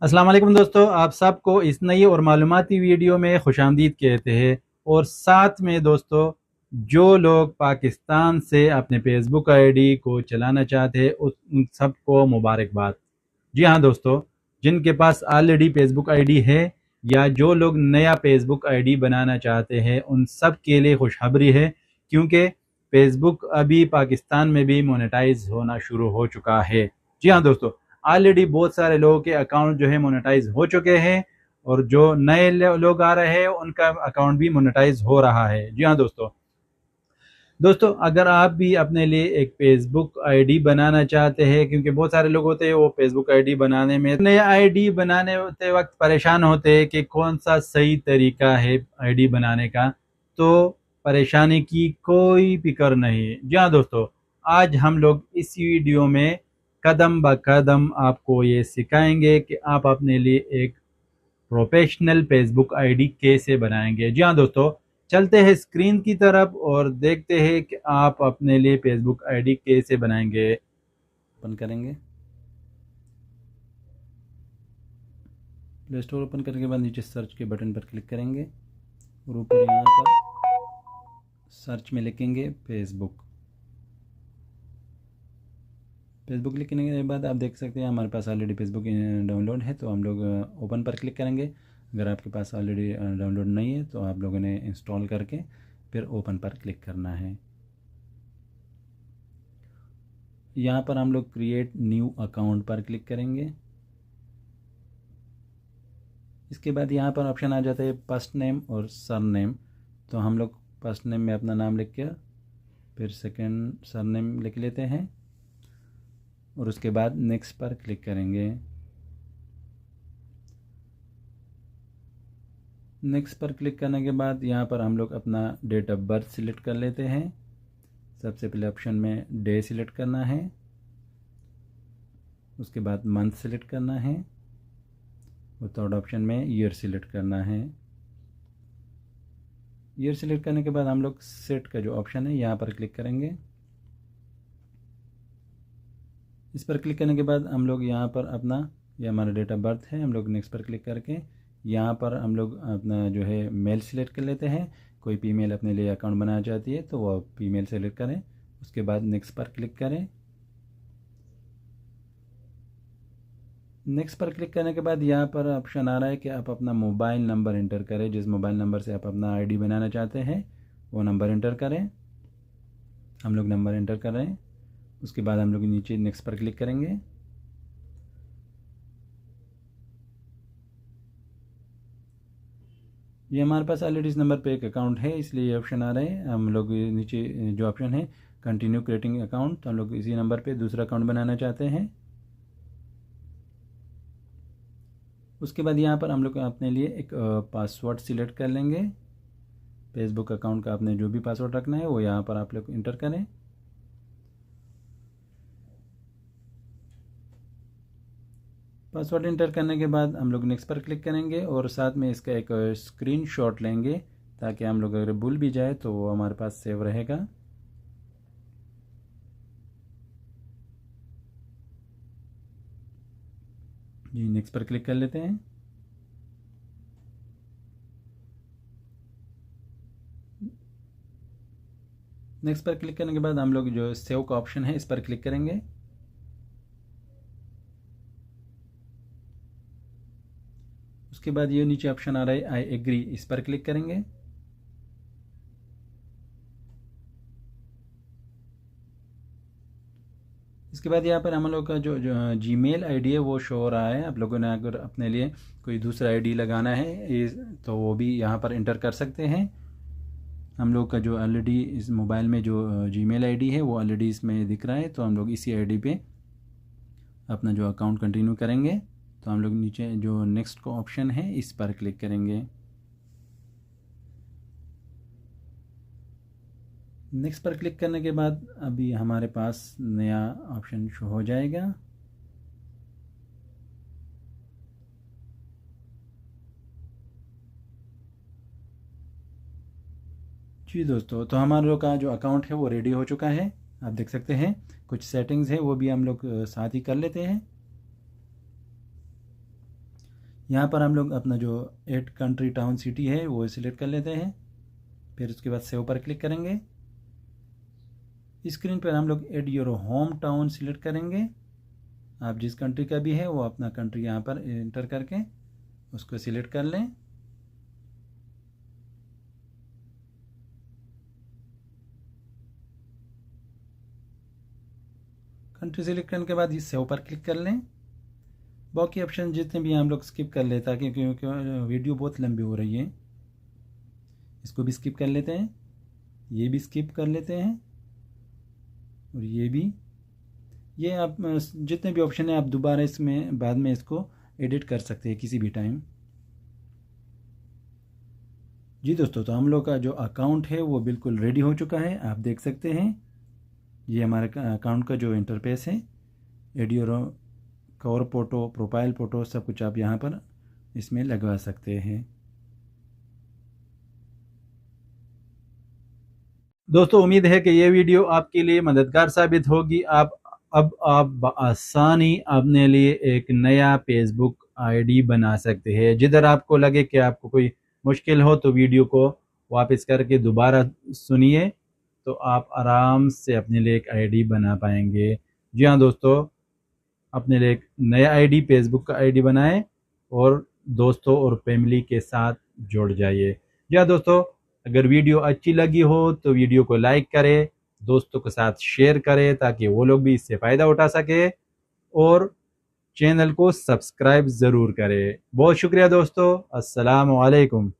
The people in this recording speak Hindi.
अस्सलाम वालेकुम दोस्तों, आप सबको इस नई और मालूमाती वीडियो में खुशामदीद कहते हैं। और साथ में दोस्तों, जो लोग पाकिस्तान से अपने फेसबुक आईडी को चलाना चाहते हैं उन सबको मुबारकबाद। जी हाँ दोस्तों, जिनके पास ऑलरेडी फेसबुक आईडी है या जो लोग नया फेसबुक आईडी बनाना चाहते हैं उन सब के लिए खुशखबरी है, क्योंकि फेसबुक अभी पाकिस्तान में भी मोनेटाइज होना शुरू हो चुका है। जी हाँ दोस्तों, ऑलरेडी बहुत सारे लोगों के अकाउंट जो है मोनेटाइज हो चुके हैं और जो नए लोग आ रहे हैं उनका अकाउंट भी मोनेटाइज हो रहा है। जी हाँ दोस्तों, अगर आप भी अपने लिए एक फेसबुक आईडी बनाना चाहते हैं, क्योंकि बहुत सारे लोग होते हैं वो फेसबुक आईडी बनाने में नया आईडी बनाने होते वक्त परेशान होते हैं कि कौन सा सही तरीका है आईडी बनाने का, तो परेशानी की कोई फिक्र नहीं। जी हाँ दोस्तों, आज हम लोग इस वीडियो में कदम ब कदम आपको ये सिखाएंगे कि आप अपने लिए एक प्रोफेशनल फेसबुक आईडी कैसे बनाएंगे। जी हाँ दोस्तों, चलते हैं स्क्रीन की तरफ और देखते हैं कि आप अपने लिए फेसबुक आईडी कैसे बनाएंगे। ओपन करेंगे, प्ले स्टोर ओपन करने के बाद नीचे सर्च के बटन पर क्लिक करेंगे और ऊपर यहाँ पर सर्च में लिखेंगे फेसबुक। लिखने के बाद आप देख सकते हैं हमारे पास ऑलरेडी फेसबुक डाउनलोड है, तो हम लोग ओपन पर क्लिक करेंगे। अगर आपके पास ऑलरेडी डाउनलोड नहीं है तो आप लोगों ने इंस्टॉल करके फिर ओपन पर क्लिक करना है। यहाँ पर हम लोग क्रिएट न्यू अकाउंट पर क्लिक करेंगे। इसके बाद यहाँ पर ऑप्शन आ जाता है फर्स्ट नेम और सर नेम, तो हम लोग फर्स्ट नेम में अपना नाम लिख कर फिर सेकंड सर नेम लिख लेते हैं और उसके बाद नेक्स्ट पर क्लिक करेंगे। नेक्स्ट पर क्लिक करने के बाद यहाँ पर हम लोग अपना डेट ऑफ बर्थ सिलेक्ट कर लेते हैं। सबसे पहले ऑप्शन में डे सिलेक्ट करना है, उसके बाद मंथ सिलेक्ट करना है और थर्ड ऑप्शन में ईयर सिलेक्ट करना है। ईयर सिलेक्ट करने के बाद हम लोग सेट का जो ऑप्शन है यहाँ पर क्लिक करेंगे। इस पर क्लिक करने के बाद हम लोग यहाँ पर अपना, ये हमारा डेट ऑफ बर्थ है, हम लोग नेक्स्ट पर क्लिक करके यहाँ पर हम लोग अपना जो है मेल सिलेक्ट कर लेते हैं। कोई फीमेल अपने लिए अकाउंट बनाना चाहती है तो वह फीमेल सेलेक्ट करें, उसके बाद नेक्स्ट पर क्लिक करें। नेक्स्ट पर क्लिक करने के बाद यहाँ पर ऑप्शन आ रहा है कि आप अपना मोबाइल नंबर इंटर करें। जिस मोबाइल नंबर से आप अपना आईडी बनाना चाहते हैं वो नंबर इंटर करें। हम लोग नंबर इंटर कर रहे हैं, उसके बाद हम लोग नीचे नेक्स्ट पर क्लिक करेंगे। ये हमारे पास ऑलरेडी इस नंबर पे एक अकाउंट है, इसलिए ये ऑप्शन आ रहे हैं। हम लोग नीचे जो ऑप्शन है कंटिन्यू क्रिएटिंग अकाउंट, तो हम लोग इसी नंबर पे दूसरा अकाउंट बनाना चाहते हैं। उसके बाद यहाँ पर हम लोग अपने लिए एक पासवर्ड सिलेक्ट कर लेंगे। फेसबुक अकाउंट का आपने जो भी पासवर्ड रखना है वो यहाँ पर आप लोग इंटर करें। पासवर्ड इंटर करने के बाद हम लोग नेक्स्ट पर क्लिक करेंगे और साथ में इसका एक स्क्रीनशॉट लेंगे, ताकि हम लोग अगर भूल भी जाए तो वो हमारे पास सेव रहेगा। जी, नेक्स्ट पर क्लिक कर लेते हैं। नेक्स्ट पर क्लिक करने के बाद हम लोग जो सेव का ऑप्शन है इस पर क्लिक करेंगे। उसके बाद ये नीचे ऑप्शन आ रहा है आई एग्री, इस पर क्लिक करेंगे। इसके बाद यहाँ पर हम लोग का जो जीमेल आईडी है वो शो हो रहा है। आप लोगों ने अगर अपने लिए कोई दूसरा आईडी लगाना है तो वो भी यहाँ पर इंटर कर सकते हैं। हम लोग का जो ऑलरेडी इस मोबाइल में जो जीमेल आईडी है वो ऑलरेडी इसमें दिख रहा है, तो हम लोग इसी आईडी पे अपना जो अकाउंट कंटिन्यू करेंगे। तो हम लोग नीचे जो नेक्स्ट का ऑप्शन है इस पर क्लिक करेंगे। नेक्स्ट पर क्लिक करने के बाद अभी हमारे पास नया ऑप्शन शो हो जाएगा। जी दोस्तों, तो हमारे लोग का जो अकाउंट है वो रेडी हो चुका है। आप देख सकते हैं कुछ सेटिंग्स है वो भी हम लोग साथ ही कर लेते हैं। यहाँ पर हम लोग अपना जो ऐड कंट्री टाउन सिटी है वो सिलेक्ट कर लेते हैं। फिर उसके बाद सेव पर क्लिक करेंगे। स्क्रीन पर हम लोग add your home town select करेंगे। आप जिस कंट्री का भी है वो अपना कंट्री यहाँ पर एंटर करके उसको सिलेक्ट कर लें। कंट्री सिलेक्ट करने के बाद इस सेव पर क्लिक कर लें। बाकी ऑप्शन जितने भी हम लोग स्किप कर लेते हैं क्योंकि वीडियो बहुत लंबी हो रही है। इसको भी स्किप कर लेते हैं, ये भी स्किप कर लेते हैं और ये भी। ये आप जितने भी ऑप्शन है आप दोबारा इसमें बाद में इसको एडिट कर सकते हैं किसी भी टाइम। जी दोस्तों, तो हम लोग का जो अकाउंट है वो बिल्कुल रेडी हो चुका है। आप देख सकते हैं ये हमारे अकाउंट का जो इंटरफेस है। Audio cover photo, profile photo सब कुछ आप यहाँ पर इसमें लगवा सकते हैं। दोस्तों, उम्मीद है कि ये वीडियो आपके लिए मददगार साबित होगी। अब आप बआसानी अपने लिए एक नया फेसबुक आईडी बना सकते हैं। जिधर आपको लगे कि आपको कोई मुश्किल हो तो वीडियो को वापस करके दोबारा सुनिए, तो आप आराम से अपने लिए एक आईडी बना पाएंगे। जी हाँ दोस्तों, अपने लिए एक नया आईडी, फेसबुक का आईडी बनाएं और दोस्तों और फैमिली के साथ जुड़ जाइए। जी हाँ दोस्तों, अगर वीडियो अच्छी लगी हो तो वीडियो को लाइक करें, दोस्तों के साथ शेयर करें ताकि वो लोग भी इससे फ़ायदा उठा सके, और चैनल को सब्सक्राइब ज़रूर करें। बहुत शुक्रिया दोस्तों। अस्सलाम वालेकुम।